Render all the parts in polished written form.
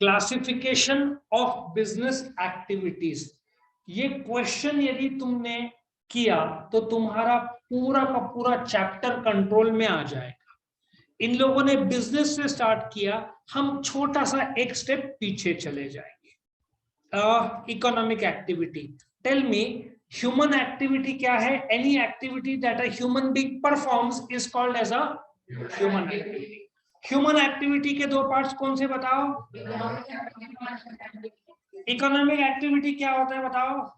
Classification of business activities. ये question यदि तुमने किया तो तुम्हारा पूरा का पूरा चैप्टर कंट्रोल में आ जाएगा। इन लोगों ने बिजनेस से स्टार्ट किया, हम छोटा सा एक स्टेप पीछे चले जाएंगे। Economic activity, tell me human activity क्या है? Any activity that a human being performs is called as a human activity. Human activity के दो पार्ट्स कौन से बताओ? इकोनॉमिक एक्टिविटी क्या होता है बताओ?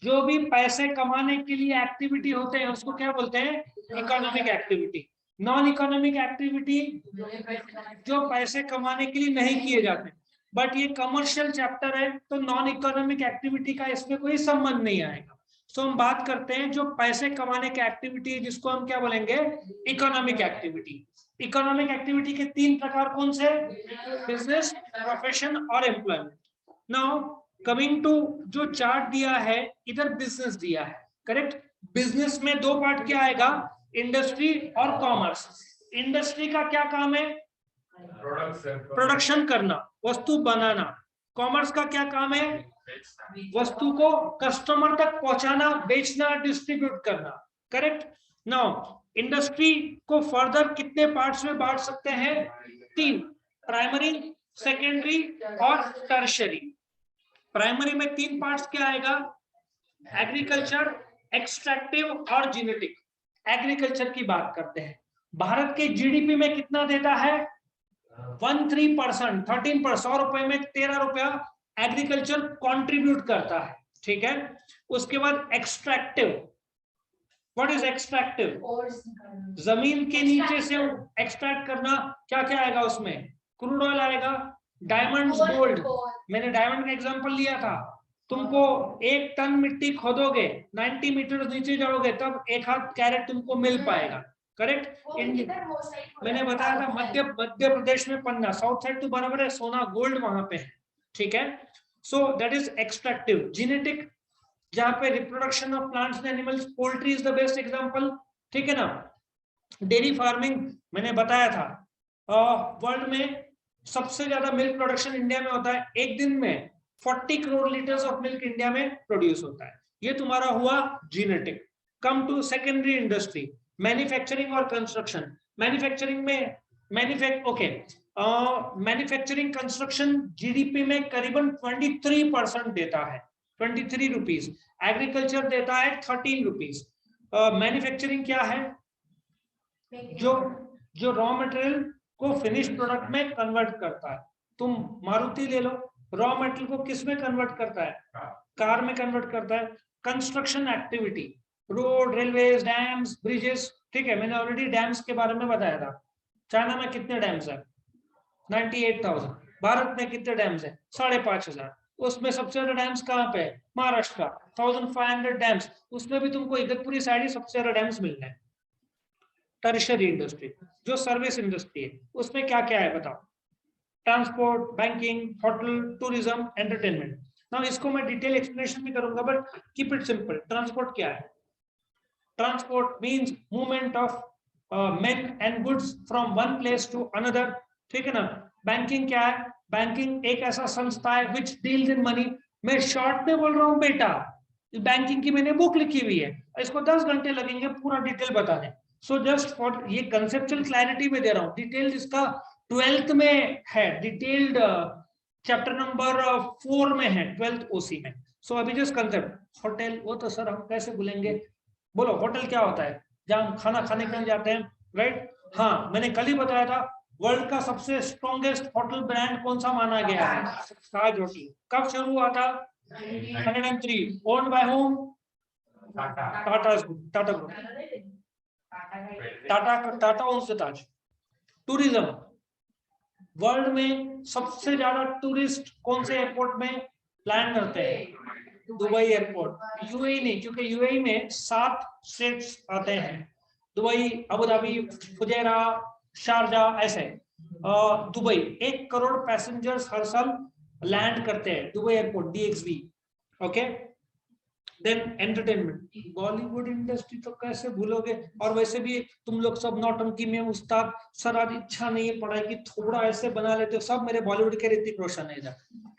जो भी पैसे कमाने के लिए एक्टिविटी होते हैं उसको क्या बोलते हैं? Economic activity. Non economic activity जो पैसे कमाने के लिए नहीं किए जाते, बट ये कमर्शियल चैप्टर है तो नॉन इकोनॉमिक एक्टिविटी का इसमें कोई संबंध नहीं आएगा। सो हम बात करते हैं जो पैसे कमाने की एक्टिविटी, जिसको हम क्या बोलेंगे? Economic activity. इकोनॉमिक एक्टिविटी के तीन प्रकार कौन से? बिजनेस, प्रोफेशन और एम्प्लॉयमेंट। नाउ कमिंग टू जो चार्ट दिया है, इधर बिजनेस दिया है, करेक्ट? बिजनेस में दो पार्ट क्या आएगा? इंडस्ट्री और कॉमर्स। इंडस्ट्री का क्या काम है? प्रोडक्शन करना, वस्तु बनाना। कॉमर्स का क्या काम है? वस्तु को कस्टमर तक पहुंचाना, बेचना, डिस्ट्रीब्यूट करना, करेक्ट? नाउ इंडस्ट्री को फर्दर कितने पार्ट्स में बांट सकते हैं? तीन, प्राइमरी, सेकेंडरी और टर्शियरी। प्राइमरी में तीन पार्ट्स क्या आएगा? एग्रीकल्चर, एक्सट्रैक्टिव और जेनेटिक। एग्रीकल्चर की बात करते हैं, भारत के जीडीपी में कितना देता है? 13%, 13%, 100 रुपए में 13 रुपया एग्रीकल्चर कंट्रीब्यूट करता है, ठीक है? उसके बाद एक्सट्रैक्टिव। What is extractive? जमीन के नीचे से एक्सट्रैक्ट करना। क्या क्या आएगा उसमें? क्रूड ऑयल आएगा, डायमंड्स, गोल्ड। मैंने डायमंड का एग्जांपल लिया था। तुमको 1 टन मिट्टी खोदोगे, 90 मीटर नीचे जाओगे, तब 1 कैरेट तुमको मिल पाएगा, करेक्ट? मैंने बताया था मध्य प्रदेश में पन्ना, साउथ साइड तो बराबर है, सोना गोल्ड वहां पे है, ठीक है? So that is extractive. Genetic, जहां पे reproduction of plants and animals, poultry is the best example, ठीक है ना? डेयरी फार्मिंग मैंने बताया था। वर्ल्ड में सबसे ज्यादा मिल्क प्रोडक्शन इंडिया में होता है। एक दिन में 40 crore litres of milk India में प्रोड्यूस होता है। ये तुम्हारा हुआ genetic. Come to secondary industry, manufacturing और कंस्ट्रक्शन। मैन्युफैक्चरिंग में मैन्युफैक्चरिंग कंस्ट्रक्शन जीडीपी में करीबन 23% देता है, 23 रुपीज। एग्रीकल्चर देता है 13 रुपीज। मैन्युफैक्चरिंग क्या है? जो रॉ मटेरियल को फिनिश प्रोडक्ट में कन्वर्ट करता है। तुम मारुति ले लो, रॉ मटेरियल को किस में कन्वर्ट करता है? कार में कन्वर्ट करता है। Construction activity, road, railways, dams, bridges, ठीक है? मैंने ऑलरेडी डैम्स के बारे में बताया था। चाइना में कितने डैम्स है? 98,000। भारत में कितने डैम्स है? 5,500। उसमें सबसे ज्यादा डैम्स कहाँ पे है? महाराष्ट्र का 1500 डैम्स। उसमें भी तुमको इगतपुरी साइड ही सबसे ज्यादा डैम्स मिल रहे हैं। टर्शियरी इंडस्ट्री, जो सर्विस इंडस्ट्री है, उसमें क्या क्या है बताओ? Transport, banking, hotel, tourism, entertainment. ना इसको मैं डिटेल एक्सप्लेनेशन भी करूंगा, but keep it simple. Transport क्या है? Transport means movement of men and goods from one place to another, ठीक है ना? बैंकिंग क्या है? बैंकिंग एक ऐसा संस्था है which deals in money। मैं शॉर्ट में बोल रहा हूँ बेटा, बैंकिंग की मैंने बुक लिखी हुई है, इसको 10 घंटे लगेंगे पूरा डिटेल बताने। सो जस्ट फॉर ये कंसेप्चुअल क्लैरिटी में दे रहा हूँ। डिटेल इसका 12th में है, डिटेल्ड चैप्टर नंबर 4 में है, 12th ओसी में। सो अभी जस्ट कंसेप्ट। होटल, वो तो सर हम कैसे भूलेंगे? बोलो, होटल क्या होता है? जहां हम खाना खाने के लिए जाते हैं, राइट? हाँ, मैंने कल ही बताया था वर्ल्ड का सबसे स्ट्रॉन्गेस्ट होटल ब्रांड कौन सा माना गया है? ताज होटल। कब शुरू हुआ था? 103। Owned by home? Tata group. Tata owns the Taj. Tourism, world में सबसे ज्यादा टूरिस्ट कौन से एयरपोर्ट में लैंड करते हैं? Dubai airport. यूएई नहीं, क्योंकि यूएई में 7 स्टेट्स आते हैं, Dubai, Abu Dhabi, Fujairah, Sharjah, ऐसे। दुबई 1 करोड़ पैसेंजर्स हर साल लैंड करते हैं, Dubai airport, DXB, okay? Then entertainment, Bollywood industry तो कैसे भूलोगे, और वैसे भी तुम लोग सब नौटंकी में उस्ताद, सर आज इच्छा नहीं है पढ़ाई की, थोड़ा ऐसे बना लेते हो, सब मेरे बॉलीवुड के ऋतिक रोशन है इधर,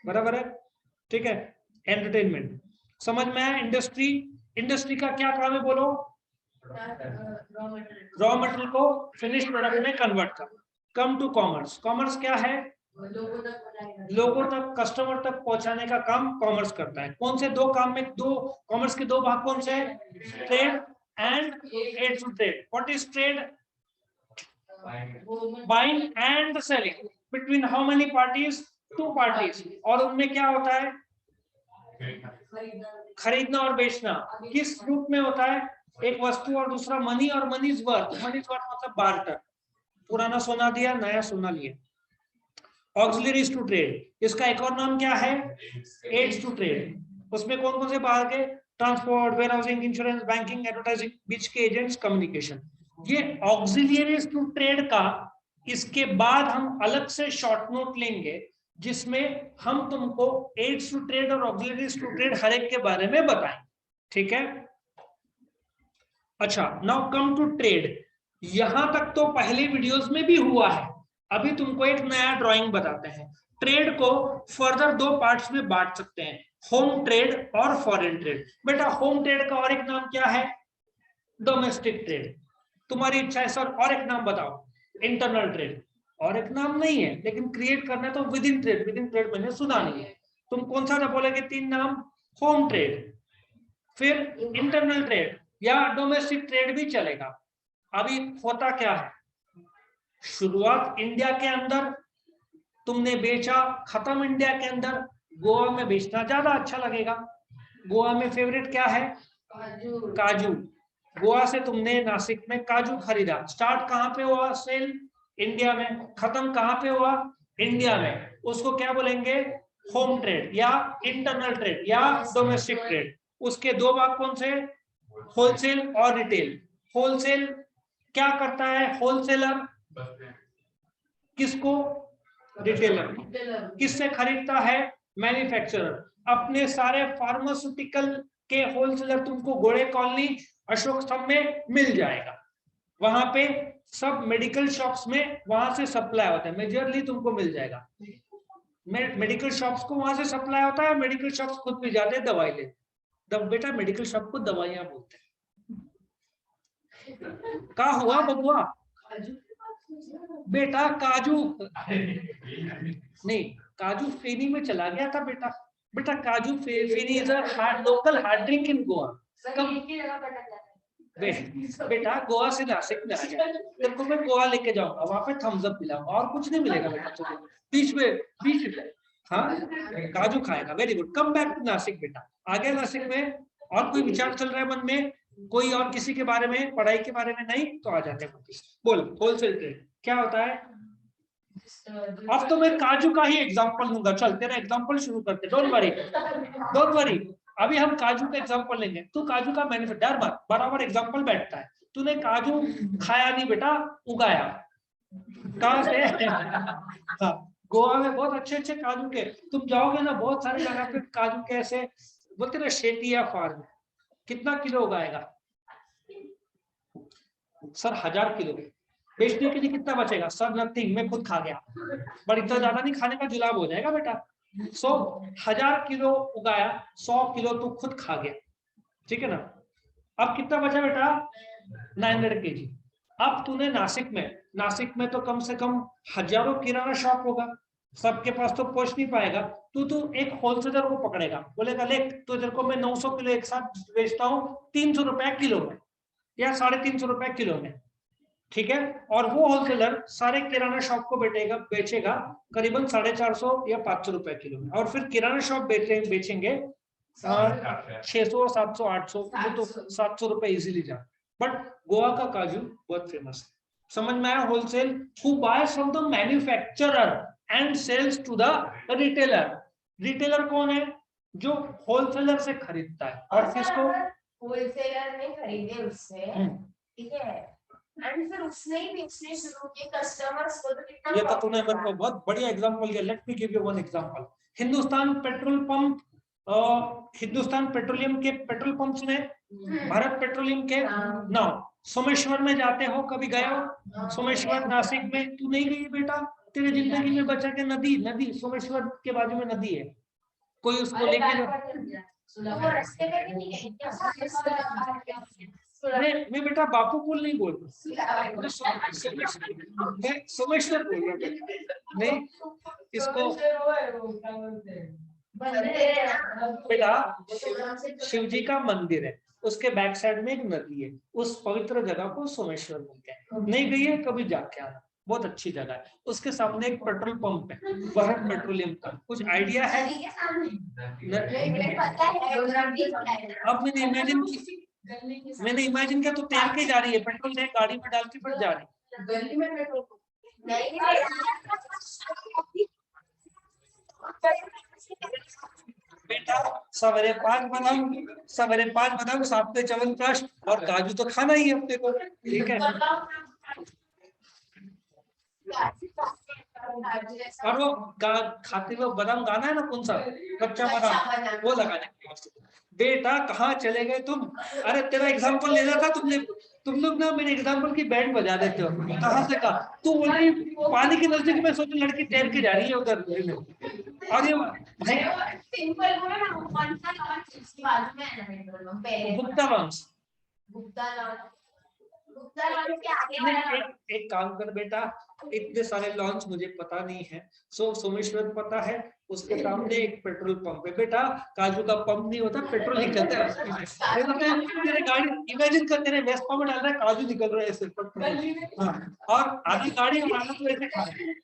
बराबर है, ठीक है। एंटरटेनमेंट समझ में आया। इंडस्ट्री, इंडस्ट्री का क्या काम है बोलो, रॉ मटेरियल को फिनिश प्रोडक्ट में कन्वर्ट कर। कम टू कॉमर्स, कॉमर्स क्या है, लोगों तक, कस्टमर तक पहुंचाने का काम कॉमर्स करता है। कौन से दो काम में, दो कॉमर्स के दो भाग कौन से, trade and aid to trade. What is trade, buying and selling between how many parties, two parties, और उनमें क्या होता है, खरीदना और बेचना। किस रूप में होता है, एक वस्तु और दूसरा मनी, और money is worth, money is worth मतलब बार्टर, पुराना सोना दिया नया सोना लिया। ऑक्सिलरीज टू ट्रेड, इसका एक और नाम क्या है, एड्स टू ट्रेड। उसमें कौन कौन से भाग है, transport, warehousing, insurance, banking, advertising, बीच के एजेंट्स, कम्युनिकेशन। ये ऑक्सिलरीज टू ट्रेड का, इसके बाद हम अलग से शॉर्ट नोट लेंगे जिसमें हम तुमको एड्स टू ट्रेड और ऑक्सिलरीज टू ट्रेड हर एक के बारे में बताएं, ठीक है। अच्छा, नाउ कम टू ट्रेड। यहां तक तो पहले वीडियोस में भी हुआ है, अभी तुमको एक नया ड्राइंग बताते हैं। ट्रेड को फर्दर दो पार्ट्स में बांट सकते हैं, होम ट्रेड और फॉरेन ट्रेड। बेटा होम ट्रेड का और एक नाम क्या है, डोमेस्टिक ट्रेड। तुम्हारी इच्छा है सर और एक नाम बताओ, इंटरनल ट्रेड। और एक नाम नहीं है, लेकिन क्रिएट करना तो with in trade, with in trade मैंने सुना नहीं है। तुम कौन सा बोलोगे, तीन नाम, होम ट्रेड, फिर इंटरनल ट्रेड, या डोमेस्टिक ट्रेड भी चलेगा। अभी होता क्या है, शुरुआत इंडिया के अंदर, तुमने बेचा, खत्म इंडिया के अंदर। गोवा में बेचना ज्यादा अच्छा लगेगा, गोवा में फेवरेट क्या है, काजू। गोवा से तुमने नासिक में काजू खरीदा, स्टार्ट कहां पे हुआ सेल, इंडिया में, खत्म कहां पे हुआ, इंडिया में। उसको क्या बोलेंगे, होम ट्रेड या इंटरनल ट्रेड या डोमेस्टिक ट्रेड। उसके दो भाग कौन से, होलसेल और रिटेल। होलसेल क्या करता है, होलसेलर किसको, रिटेलर। किससे खरीदता है, मैन्युफैक्चरर। अपने सारे फार्मास्यूटिकल के होलसेलर तुमको घोड़े कॉलोनी, अशोक स्तंभ में मिल जाएगा। वहां पे सब मेडिकल शॉप्स में वहां से सप्लाई होता है, मेजरली तुमको मिल जाएगा। मेडिकल शॉप्स को वहां से सप्लाई होता है, मेडिकल शॉप्स खुद भी जाते हैं दवाई ले। बेटा मेडिकल शॉप को दवाइयां बोलते हैं। क्या हुआ बबुआ, बेटा काजू नहीं, काजू फेनी में चला गया था बेटा। बेटा kaju feni is a local hard drink in Goa. बेटा गोवा से नासिक में आ गया, तेरे को मैं गोवा लेके जाऊंगा, वहां पे थम्स अप मिलाऊंगा, और कुछ नहीं मिलेगा बेटा। बीच में हाँ काजू खाएगा, very good. Come back to Nashik बेटा। आगे नासिक में और कोई विचार चल रहा है मन में, कोई और किसी के बारे में, पढ़ाई के बारे में नहीं, तो आ जाते हैं। बोल, होलसेल ट्रेड क्या होता है। अब तो मैं काजू का ही एग्जांपल लूंगा, चल तेरा एग्जांपल शुरू करते, डोंट वरी डोंट वरी। अभी हम काजू का एग्जांपल लेंगे, तू काजू का मैन्युफैक्चर बराबर एग्जांपल बैठता है। तूने काजू खाया नहीं बेटा, उगाया। कहां से हाँ, गोवा में बहुत अच्छे अच्छे काजू के, तुम जाओगे ना बहुत सारे जगह पे काजू के ऐसे बोलते ना, शेतिया फार्म। कितना किलो उगाएगा सर, 1000 किलो। बेचने के लिए कितना बचेगा सर, नथिंग, मैं खुद खा गया। पर इतना ज्यादा नहीं खाने का, जुलाब हो जाएगा बेटा। 1000 किलो उगाया, 100 किलो तू खुद खा गया, ठीक है ना। अब कितना बचा बेटा, 900 kg। अब तूने नासिक में तो कम से कम हजारों किराना शॉप होगा, सबके पास तो पहुंच नहीं पाएगा। तू एक होलसेलर को पकड़ेगा, बोलेगा ले तो तेरे को मैं 900 किलो एक साथ बेचता हूँ 300 रुपए किलो में या 350 रुपए किलो में, ठीक है। और वो होलसेलर सारे किराना शॉप को बेचेगा करीबन 450 या 500 रुपए किलो में। और फिर किराना शॉप बेचेंगे 600 700 800, वो तो 700 रुपए इजीली जा। बट गोवा का काजू बहुत फेमस है, समझ में आया। Wholesale, who buys from the manufacturer and sells to the retailer. Retailer कौन है, जो होलसेलर से खरीदता है। और किसको, होलसेलर ने खरीदे उससे, ठीक है, एंड फिर उसने ही बेचने शुरू किए कस्टमर्स को। तो कितना, ये तो तूने मेरे को बहुत बढ़िया एग्जांपल दिया। Let me give you one example. Hindustan petrol pump Hindustan petroleum के पेट्रोल पंप्स में, भारत पेट्रोलियम के नाउ। सोमेश्वर में जाते हो, कभी गए हो सोमेश्वर नासिक में? तू नहीं गई बेटा, तेरे जिंदगी में बचा के नदी, नदी सोमेश्वर के बाजू में नदी है, कोई उसको लेके मैं बेटा बापू पुल नहीं बोल रहा, मैं सोमेश्वर बोल रहा हूँ। नहीं इसको बेटा शिव जी का मंदिर है, उसके बैक साइड में एक नदी है, उस पवित्र जगह को सोमेश्वर बोलते हैं। नहीं गई है कभी, जाके आना, बहुत अच्छी जगह है। उसके सामने एक पेट्रोल पंप है, भारत पेट्रोलियम का, कुछ आइडिया है? अब मैंने इमेजिन किया तो तैर के जा रही है, पेट्रोल ने गाड़ी में डाल के फिर जा रही बेटा। सवेरे 5 बादाम, 7 पे च्यवनप्राश और काजू तो खाना ही है अपने को, ठीक है। और वो खाते हुए बादाम गाना है ना, कौन सा, कच्चा बादाम, वो लगाने बेटा। कहाँ चले गए तुम? अरे तेरा एग्जाम्पल लेना था तुमने, तुम लोग ना मेरे एग्जाम्पल की बैंड बजा देते हो। कहाँ से कहा तू? बोली पानी के नजदीक में, सोचो लड़की तैर के जा रही है उधर। और ये गुप्ता लॉन्च, एक काम कर बेटा, इतने सारे लॉन्च मुझे पता नहीं है। सोमेश्वर पता है, उसके सामने एक पेट्रोल पंप है बेटा। काजू का पंप नहीं होता, पेट्रोल निकलता है। तेरे गाड़ी इमेजिन कर, तेरे वेस्पा में डाल रहा है, काजू निकल रहा है ऐसे। हाँ, और आधी गाड़ी हमारा तो ऐसे खा रहे हैं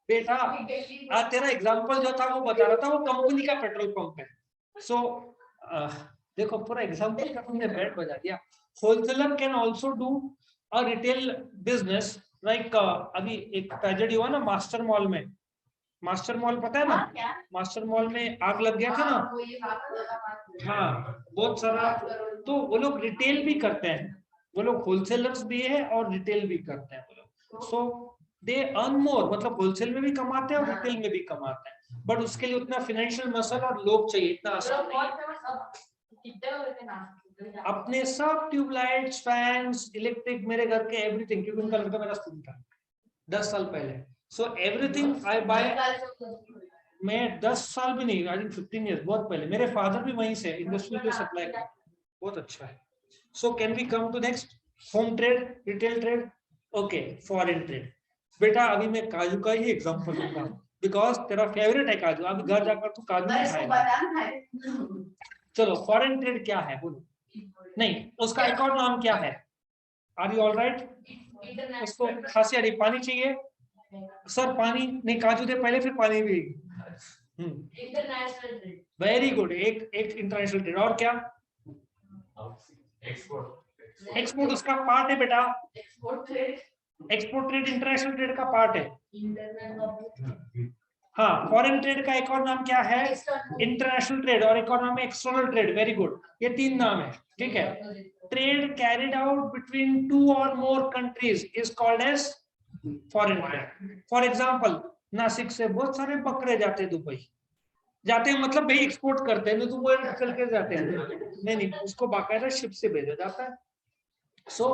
बेटा। तेरा एग्जाम्पल जो था वो बता रहा था, वो कंपनी का पेट्रोल पंप है। सो देखो पूरा एग्जाम्पल का तुमने बैट बजा दिया। Wholesaler can also do a retail business, like अभी एक ट्रेजेडी हुआ ना मास्टर मॉल में। मास्टर मॉल पता है ना? मास्टर मॉल में आग लग गया था ना। हाँ, बहुत सारा। तो वो लोग रिटेल भी करते हैं, वो लोग होलसेलर्स भी है और रिटेल भी करते हैं वो लोग। सो दे अर्न मोर, मतलब होलसेल में भी कमाते हैं और रिटेल में भी कमाते हैं, बट उसके लिए उतना फाइनेंशियल मसल और लोग चाहिए, इतना आसान नहीं। अपने सब ट्यूबलाइट्स, फैंस, इलेक्ट्रिक, मेरे घर के एवरीथिंग, क्योंकि उनका लड़का मेरा स्कूल था 10 साल पहले। So everything I buy. मैं 10 साल भी नहीं, आई थिंक 15 इयर्स, बहुत पहले। मेरे फादर भी वहीं से इंडस्ट्री में सप्लाई करते, बहुत अच्छा है। So can we come to next? Home trade, retail trade, okay, foreign trade. बेटा अभी मैं काजू का ही एग्जांपल दूंगा, बिकॉज तेरा फेवरेट है काजू। अभी घर जाकर तू काजू नहीं खाएगा। चलो फॉरेन ट्रेड क्या है बोलो? नहीं, उसका एक और नाम क्या है? Are you all right? उसको खांसी आ रही, पानी चाहिए सर? पानी नहीं, काजू दे पहले फिर पानी भी। इंटरनेशनल ट्रेड, वेरी गुड, एक इंटरनेशनल ट्रेड। और क्या? एक्सपोर्ट उसका पार्ट है बेटा। एक्सपोर्ट ट्रेड इंटरनेशनल ट्रेड का पार्ट है। हाँ, फॉरेन ट्रेड का एक और नाम क्या है? इंटरनेशनल ट्रेड, और एक और नाम है एक्सटर्नल ट्रेड। वेरी गुड, ये 3 नाम है, ठीक है। ट्रेड कैरिड आउट बिटवीन 2 और more countries is called as foreign trade. For example, Nashik से बहुत सारे बकरे जाते हैं दुबई, जाते हैं मतलब भाई एक्सपोर्ट करते हैं, तो वो चल के जाते हैं, नहीं, उसको बाकायदा शिप से भेजा जाता है। सो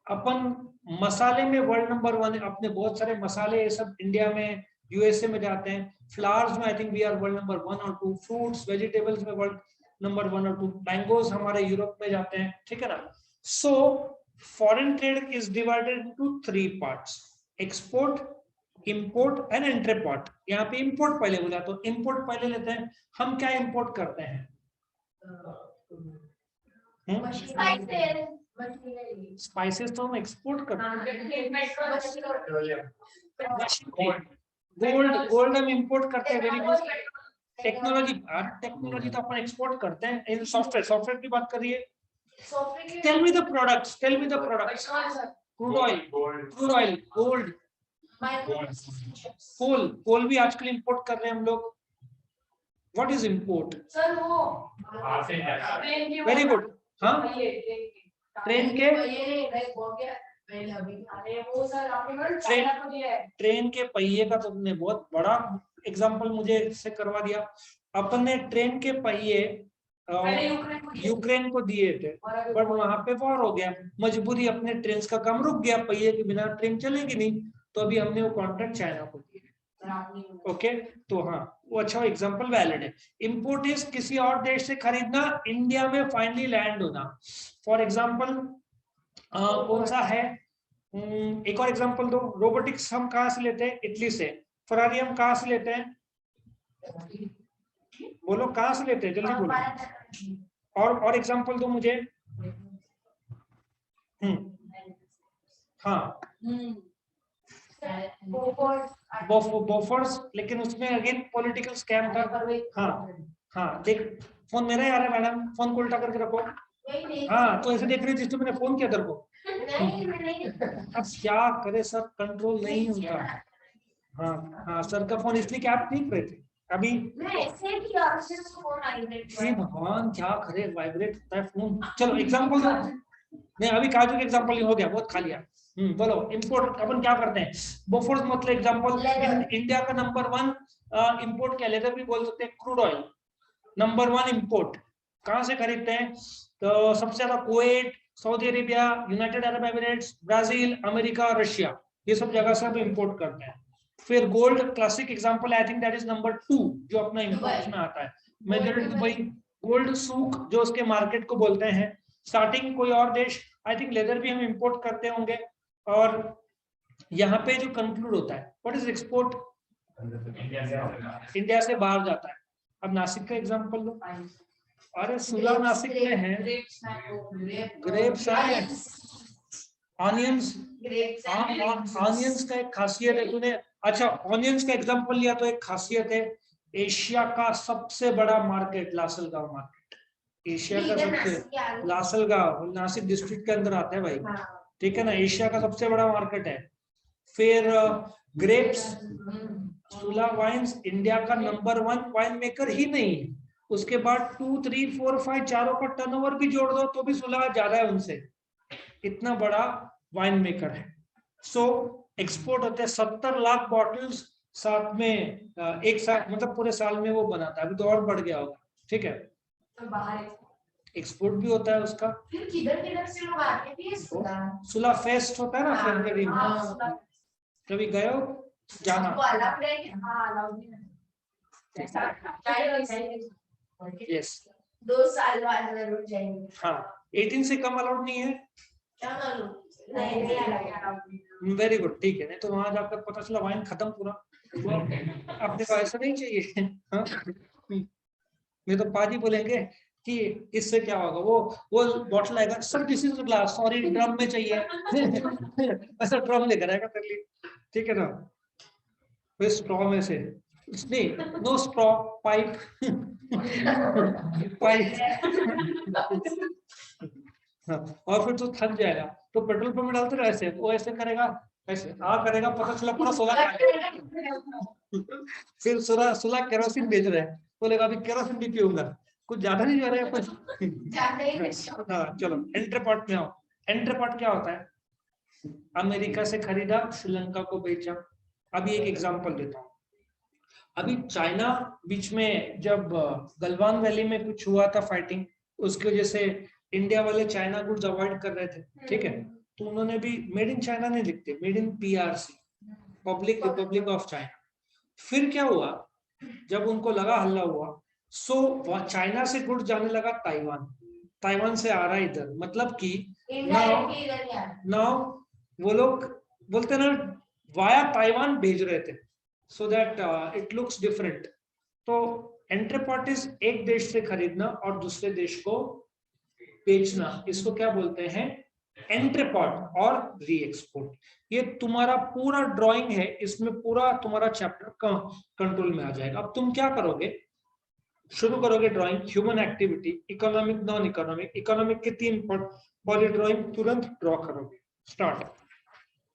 अपन मसाले में वर्ल्ड नंबर 1 है, अपने बहुत सारे मसाले ये सब इंडिया में, यूएसए में जाते हैं। फ्लावर्स में I think we are world number 1 और 2। फ्रूट्स, वेजिटेबल्स में वर्ल्ड नंबर 1 और 2। मैंगोज हमारे यूरोप में जाते हैं, ठीक है ना। So foreign trade is divided into 3 parts: export, import and entrepot. यहाँ पे इंपोर्ट पहले बोला, तो इंपोर्ट पहले लेते हैं। हम क्या इंपोर्ट करते हैं? स्पाइसेस तो हम एक्सपोर्ट करते हैं। गोल्ड हम इंपोर्ट करते हैं। Very good. टेक्नोलॉजी तो अपन एक्सपोर्ट करते हैं। सॉफ्टवेयर की बात करिए। Tell me the products, crude oil, gold, coal भी आजकल इंपोर्ट कर रहे हैं हम लोग। What is import? Very good. हाँ, ट्रेन के ट्रेन के पहिए का तुमने बहुत बड़ा एग्जांपल मुझे इससे करवा दिया। अपन ने ट्रेन के पहिए यूक्रेन को दिए थे, बट वहां पे वॉर हो गया, मजबूरी अपने ट्रेन का काम रुक गया, पहिए के बिना ट्रेन चलेगी नहीं, तो अभी हमने वो कॉन्ट्रैक्ट चाइना को दिया। ओके, तो हाँ वो अच्छा एग्जांपल वैलिड है। इंपोर्ट इज किसी और देश से खरीदना, इंडिया में फाइनली लैंड होना। फॉर एग्जांपल कौन सा है, एक और एग्जांपल दो। रोबोटिक्स हम कहाँ से लेते हैं? इटली से। फरारी हम कहाँ से लेते हैं? बोलो कहाँ से लेते हैं, जल्दी बोलो। और एग्जांपल दो मुझे। हाँ बोफोर्स, लेकिन उसमें अगेन पॉलिटिकल स्कैम था। हाँ हाँ, देख फोन मेरा ही आ रहा है मैडम, फोन को उल्टा करके रखो। हाँ तो ऐसे देख रही थी, मैंने फोन किया तेरे को। अब क्या करे सर, कंट्रोल नहीं होता। हाँ हाँ, सर का फोन इसलिए क्या आप ठीक रहे थे अभी। भगवान क्या करे, वाइब्रेट होता है फोन। चलो एग्जांपल दो। नहीं अभी काजू के एग्जांपल हो गया, बहुत खा लिया। बोलो इंपोर्ट अपन क्या करते हैं? बोफोर्स मतलब एग्जांपल, इंडिया का नंबर 1 इंपोर्ट क्या, लेदर भी बोल सकते हैं, क्रूड ऑयल नंबर 1 इंपोर्ट। कहां से खरीदते हैं? तो सबसे ज्यादा Kuwait, Saudi Arabia, United Arab Emirates, Brazil, America, Russia, ये सब जगह से हम इंपोर्ट करते हैं। फिर gold classic example, I think that is number 2 जो अपना इंपोर्ट्स में आता है। Majority Dubai. गोल्ड सूक जो उसके मार्केट को बोलते हैं। स्टार्टिंग कोई और देश, आई थिंक लेदर भी हम इंपोर्ट करते होंगे। और यहाँ पे जो कंक्लूड होता है, व्हाट इज एक्सपोर्ट? इंडिया से बाहर जाता है। अब नासिक का एग्जांपल लो। अरे सुला नासिक में है, ग्रेप्स है, ऑनियंस। ऑनियंस का एक खासियत है, तूने अच्छा ऑनियंस का एग्जांपल लिया तो एक खासियत है, एशिया का सबसे बड़ा मार्केट लासलगांव मार्केट। एशिया का सबसे, लासलगांव नासिक डिस्ट्रिक्ट के अंदर आता है भाई, ठीक है ना, एशिया का सबसे बड़ा मार्केट है। फिर ग्रेप्स, सुला वाइन्स इंडिया का नंबर 1 वाइन मेकर ही नहीं है, उसके बाद 2, 3, 4, 5 चारों का टर्नओवर भी जोड़ दो तो भी सुला ज्यादा है उनसे, इतना बड़ा वाइन मेकर है। सो एक्सपोर्ट होते हैं 70 लाख बॉटल्स साथ में, एक साथ मतलब पूरे साल में वो बनाता है, अभी तो और बढ़ गया होगा, ठीक है। तो बाहर एक्सपोर्ट भी होता है उसका। फिर किधर से लोग आते हैं? सुला फेस्ट होता है ना फरवरी में, कभी गए हो? जाना यस 2 साल बाद जरूर जाएंगे। हाँ 18 से कम अलाउड नहीं है। वेरी गुड, ठीक है, नहीं तो वहां जाकर पता चला वाइन खत्म पूरा, अपने को ऐसा नहीं चाहिए। हाँ? नहीं तो पाजी बोलेंगे कि इससे क्या होगा, वो बॉटल आएगा, sir this is glass, sorry drum में चाहिए। ऐसा ड्रम लेकर आएगा कर ली, ठीक है ना, फिर स्ट्रॉ में से नहीं, नो स्ट्रॉ, पाइप। पाइप। और फिर तो थक जाएगा तो पेट्रोल पंप में डालते रहे, ऐसे वो ऐसे करेगा, ऐसे करेगा, पता चला पूरा 16 फिर 16 केरोसिन बेच रहे हैं, बोलेगा अभी केरोसिन भी पीऊंगा, कुछ ज्यादा नहीं जा रहा है कुछ। हाँ चलो एंट्रीपॉट में आओ। एंट्रीपॉट क्या होता है? अमेरिका से खरीदा, श्रीलंका को बेचा। अभी एक एग्जांपल देता हूँ। अभी चाइना बीच में जब गलवान वैली में कुछ हुआ था फाइटिंग, उसकी वजह से इंडिया वाले चाइना गुड्स अवॉइड कर रहे थे, ठीक है, तो उन्होंने भी मेड इन चाइना नहीं लिखते, made in PRC, public Republic of China. फिर क्या हुआ, जब उनको लगा हल्ला हुआ, सो चाइना से गुड्स जाने लगा ताइवान, ताइवान से आ रहा है इधर, मतलब कि नाउ वो लोग बोलते ना वाया ताइवान भेज रहे थे, so that it looks different. तो एंट्रीपॉट इज एक देश से खरीदना और दूसरे देश को बेचना, इसको क्या बोलते हैं? एंट्रीपॉट और री एक्सपोर्ट। ये तुम्हारा पूरा ड्राइंग है, इसमें पूरा तुम्हारा चैप्टर कंट्रोल में आ जाएगा। अब तुम क्या करोगे, शुरू करोगे drawing, human activity, economic, non economic, economic के 3 पॉइंट, बॉडी ड्राइंग तुरंत ड्रॉ करोगे। स्टार्ट।